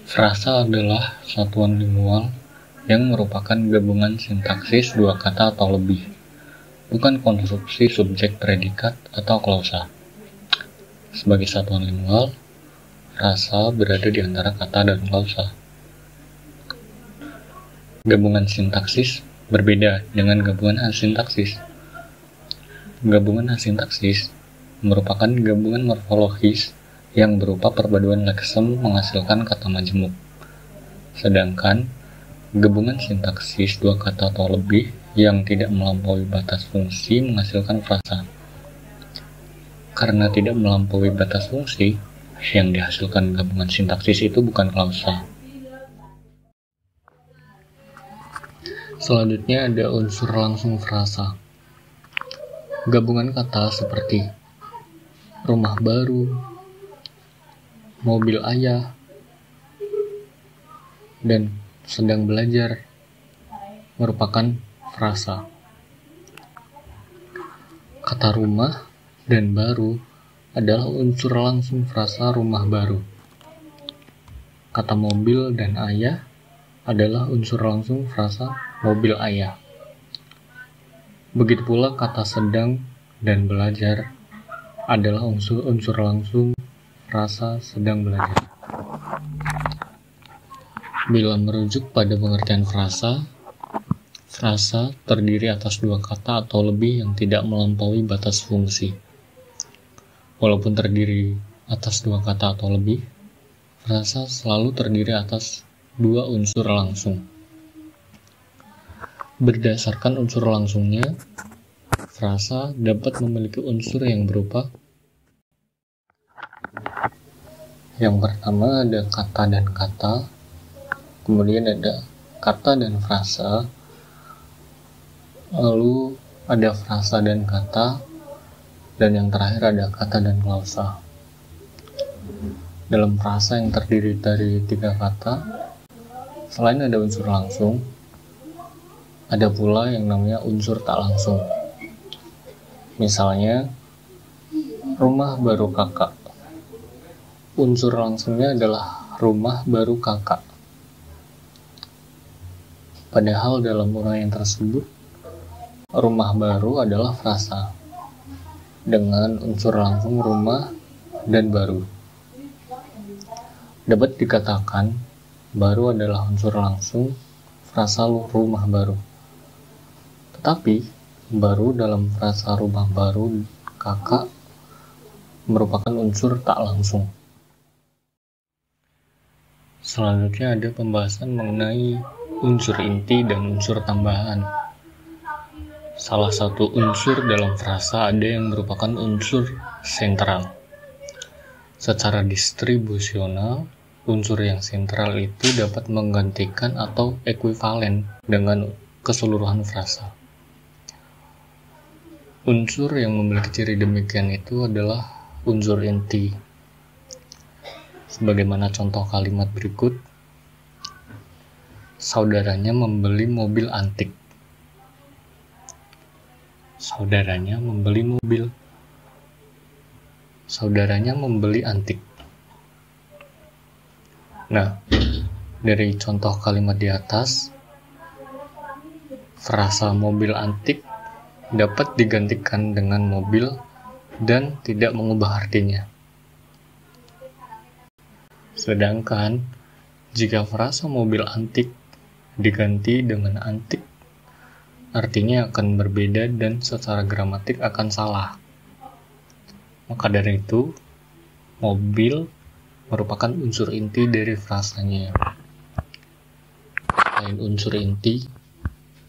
Frasa adalah satuan lingual yang merupakan gabungan sintaksis dua kata atau lebih, bukan konstruksi subjek predikat atau klausa. Sebagai satuan lingual, frasa berada di antara kata dan klausa. Gabungan sintaksis berbeda dengan gabungan asintaksis. Gabungan asintaksis merupakan gabungan morfologis yang berupa perpaduan leksem menghasilkan kata majemuk. Sedangkan gabungan sintaksis dua kata atau lebih yang tidak melampaui batas fungsi menghasilkan frasa. Karena tidak melampaui batas fungsi, yang dihasilkan gabungan sintaksis itu bukan klausa. Selanjutnya ada unsur langsung frasa. Gabungan kata seperti rumah baru, mobil ayah, dan sedang belajar merupakan frasa. Kata rumah dan baru adalah unsur langsung frasa rumah baru. Kata mobil dan ayah adalah unsur langsung frasa mobil ayah. Begitu pula kata sedang dan belajar adalah unsur langsung frasa sedang belajar. Bila merujuk pada pengertian frasa, frasa terdiri atas dua kata atau lebih yang tidak melampaui batas fungsi. Walaupun terdiri atas dua kata atau lebih, frasa selalu terdiri atas dua unsur langsung. Berdasarkan unsur langsungnya, frasa dapat memiliki unsur yang berupa: yang pertama ada kata dan kata, kemudian ada kata dan frasa, lalu ada frasa dan kata, dan yang terakhir ada kata dan klausa. Dalam frasa yang terdiri dari tiga kata, selain ada unsur langsung, ada pula yang namanya unsur tak langsung. Misalnya, rumah baru kakak. Unsur langsungnya adalah rumah baru kakak. Padahal dalam uraian tersebut, rumah baru adalah frasa dengan unsur langsung rumah dan baru. Dapat dikatakan baru adalah unsur langsung frasa rumah baru. Tetapi baru dalam frasa rumah baru kakak merupakan unsur tak langsung. Selanjutnya ada pembahasan mengenai unsur inti dan unsur tambahan. Salah satu unsur dalam frasa ada yang merupakan unsur sentral. Secara distribusional, unsur yang sentral itu dapat menggantikan atau ekuivalen dengan keseluruhan frasa. Unsur yang memiliki ciri demikian itu adalah unsur inti. Sebagaimana contoh kalimat berikut: saudaranya membeli mobil antik. Saudaranya membeli mobil. Saudaranya membeli antik. Nah, dari contoh kalimat di atas, frasa mobil antik dapat digantikan dengan mobil dan tidak mengubah artinya. Sedangkan jika frasa mobil antik diganti dengan antik, artinya akan berbeda dan secara gramatik akan salah. Maka dari itu, mobil merupakan unsur inti dari frasanya. Selain unsur inti,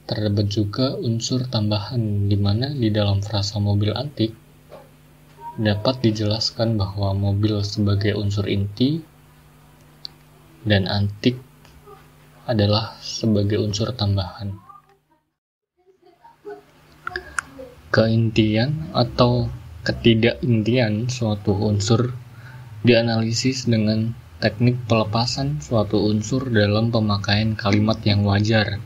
terdapat juga unsur tambahan di mana di dalam frasa mobil antik dapat dijelaskan bahwa mobil sebagai unsur inti dan antik adalah sebagai unsur tambahan. Keintian atau ketidakintian suatu unsur dianalisis dengan teknik pelepasan suatu unsur dalam pemakaian kalimat yang wajar.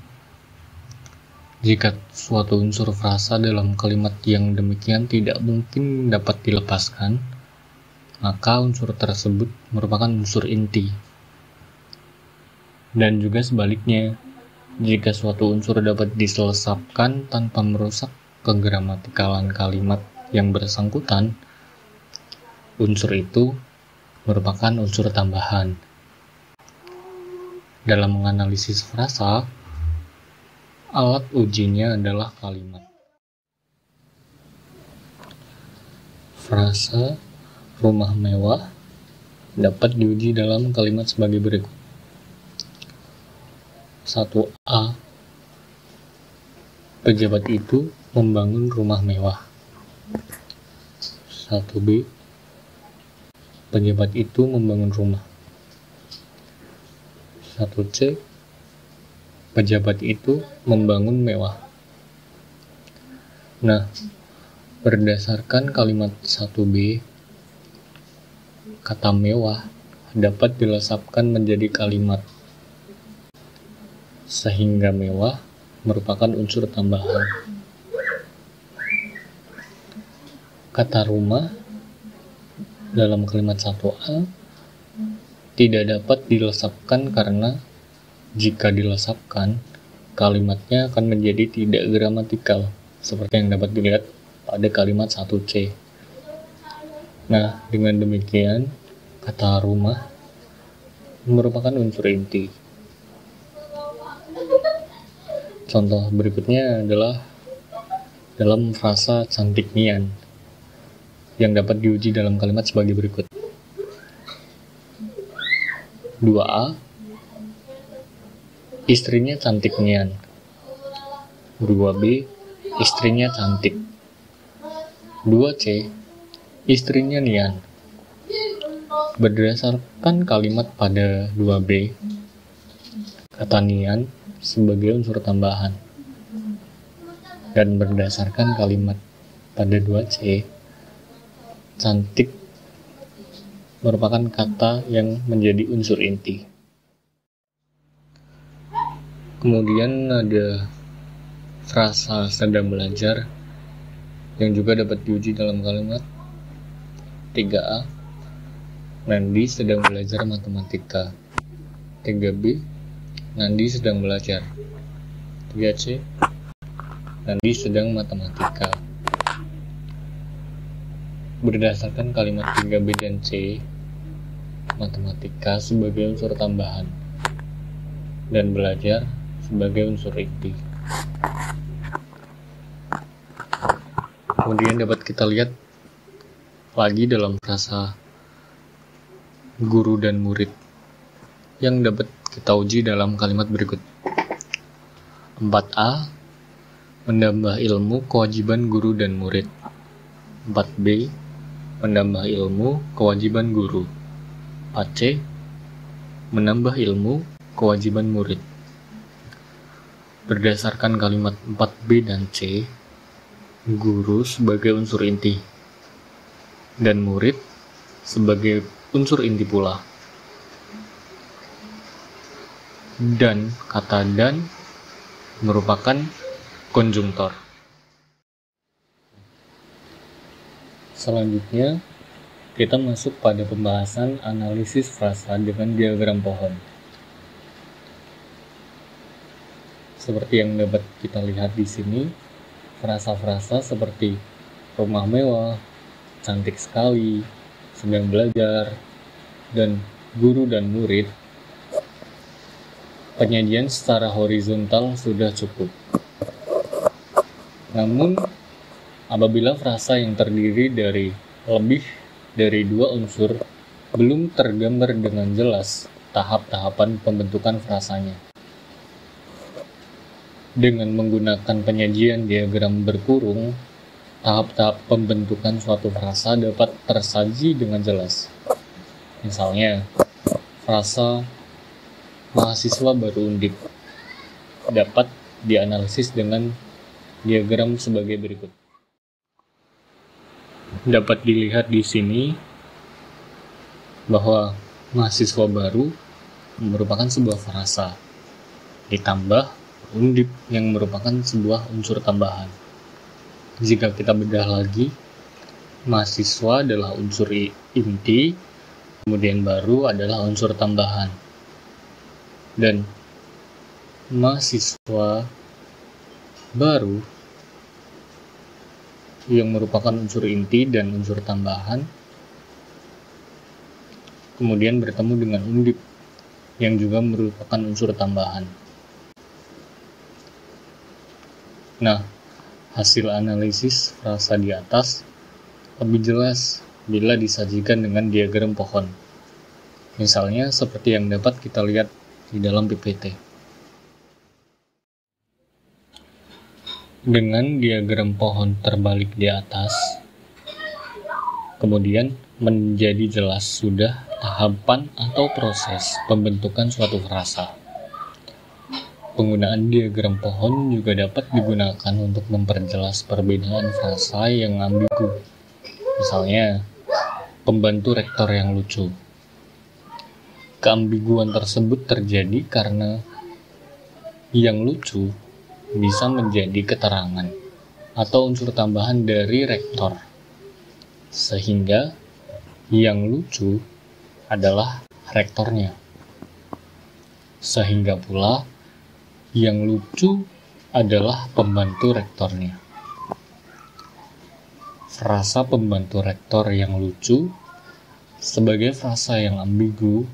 Jika suatu unsur frasa dalam kalimat yang demikian tidak mungkin dapat dilepaskan, maka unsur tersebut merupakan unsur inti. Dan juga sebaliknya, jika suatu unsur dapat diselesapkan tanpa merusak kegramatikalan kalimat yang bersangkutan, unsur itu merupakan unsur tambahan. Dalam menganalisis frasa, alat ujinya adalah kalimat. Frasa rumah mewah dapat diuji dalam kalimat sebagai berikut. 1a. Pejabat itu membangun rumah mewah. 1b. Pejabat itu membangun rumah. 1c. Pejabat itu membangun mewah. Nah, berdasarkan kalimat 1b, kata mewah dapat dilesapkan menjadi kalimat, sehingga mewah merupakan unsur tambahan. Kata rumah dalam kalimat 1a tidak dapat dilesapkan karena jika dilesapkan, kalimatnya akan menjadi tidak gramatikal, seperti yang dapat dilihat pada kalimat 1c. Nah, dengan demikian, kata rumah merupakan unsur inti. Contoh berikutnya adalah dalam frasa cantik nian, yang dapat diuji dalam kalimat sebagai berikut. 2a. Istrinya cantik nian. 2b. Istrinya cantik. 2c. Istrinya nian. Berdasarkan kalimat pada 2b, kata nian sebagai unsur tambahan. Dan berdasarkan kalimat pada 2c, cantik merupakan kata yang menjadi unsur inti. Kemudian ada frasa sedang belajar yang juga dapat diuji dalam kalimat. 3a. Nandi sedang belajar matematika. 3b. Nandi sedang belajar. 3c. Nandi sedang matematika. Berdasarkan kalimat 3b dan c, matematika sebagai unsur tambahan dan belajar sebagai unsur inti. Kemudian dapat kita lihat lagi dalam frasa guru dan murid yang dapat kita uji dalam kalimat berikut. 4a. Menambah ilmu kewajiban guru dan murid. 4b. Menambah ilmu kewajiban guru. 4c. Menambah ilmu kewajiban murid. Berdasarkan kalimat 4b dan c, guru sebagai unsur inti dan murid sebagai unsur inti pula. Dan kata dan merupakan konjungtor. Selanjutnya, kita masuk pada pembahasan analisis frasa dengan diagram pohon. Seperti yang dapat kita lihat di sini, frasa-frasa seperti rumah mewah, cantik sekali, sedang belajar, dan guru dan murid, penyajian secara horizontal sudah cukup. Namun, apabila frasa yang terdiri dari lebih dari dua unsur belum tergambar dengan jelas tahap-tahapan pembentukan frasanya, dengan menggunakan penyajian diagram berkurung, tahap-tahap pembentukan suatu frasa dapat tersaji dengan jelas. Misalnya, frasa mahasiswa baru Undip dapat dianalisis dengan diagram sebagai berikut. Dapat dilihat di sini bahwa mahasiswa baru merupakan sebuah frasa, ditambah Undip yang merupakan sebuah unsur tambahan. Jika kita bedah lagi, mahasiswa adalah unsur inti, kemudian baru adalah unsur tambahan. Dan mahasiswa baru yang merupakan unsur inti dan unsur tambahan kemudian bertemu dengan undip yang juga merupakan unsur tambahan. Nah, hasil analisis frasa di atas lebih jelas bila disajikan dengan diagram pohon. Misalnya seperti yang dapat kita lihat di dalam PPT. Dengan diagram pohon terbalik di atas, kemudian menjadi jelas sudah tahapan atau proses pembentukan suatu frasa. Penggunaan diagram pohon juga dapat digunakan untuk memperjelas perbedaan frasa yang ambigu. Misalnya, pembantu rektor yang lucu. Keambiguan tersebut terjadi karena yang lucu bisa menjadi keterangan atau unsur tambahan dari rektor, sehingga yang lucu adalah rektornya. Sehingga pula yang lucu adalah pembantu rektornya. Frasa pembantu rektor yang lucu sebagai frasa yang ambigu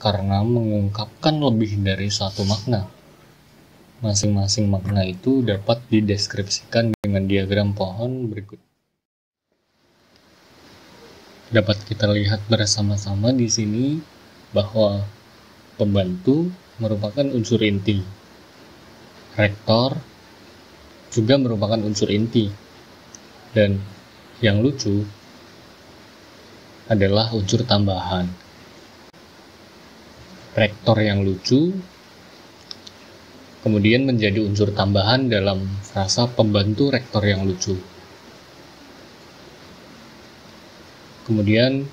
karena mengungkapkan lebih dari satu makna. Masing-masing makna itu dapat dideskripsikan dengan diagram pohon berikut. Dapat kita lihat bersama-sama di sini bahwa pembantu merupakan unsur inti. Rektor juga merupakan unsur inti. Dan yang lucu adalah unsur tambahan. Rektor yang lucu kemudian menjadi unsur tambahan dalam frasa pembantu rektor yang lucu. Kemudian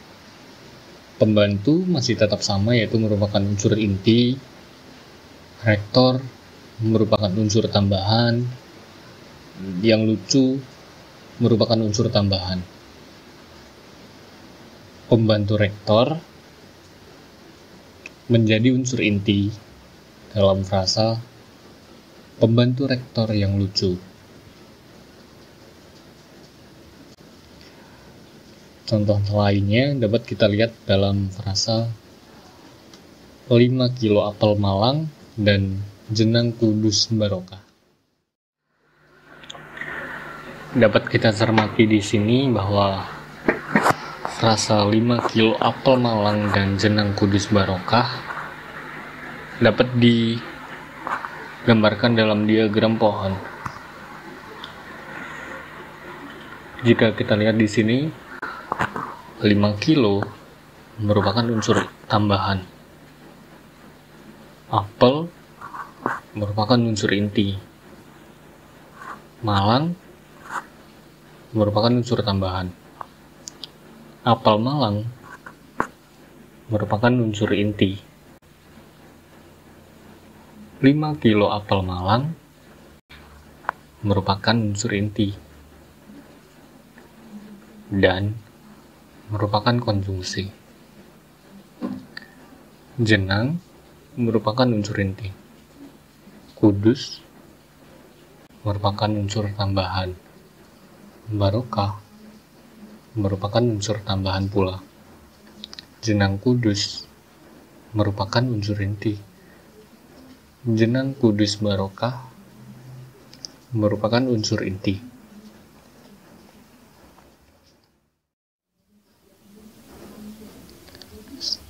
pembantu masih tetap sama, yaitu merupakan unsur inti. Rektor merupakan unsur tambahan. Yang lucu merupakan unsur tambahan. Pembantu rektor menjadi unsur inti dalam frasa pembantu rektor yang lucu. Contoh lainnya dapat kita lihat dalam frasa 5 kilo apel Malang dan jenang kudus barokah. Dapat kita cermati di sini bahwa frasa 5 kilo apel Malang dan jenang kudus barokah dapat digambarkan dalam diagram pohon. Jika kita lihat di sini, 5 kilo merupakan unsur tambahan. Apel merupakan unsur inti. Malang merupakan unsur tambahan. Apel Malang merupakan unsur inti. 5 kilo apel Malang merupakan unsur inti dan merupakan konjungsi. Jenang merupakan unsur inti. Kudus merupakan unsur tambahan. Barokah merupakan unsur tambahan pula. Jenang kudus merupakan unsur inti. Jenang kudus barokah merupakan unsur inti.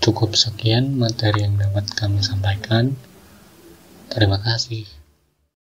Cukup sekian materi yang dapat kami sampaikan. Terima kasih.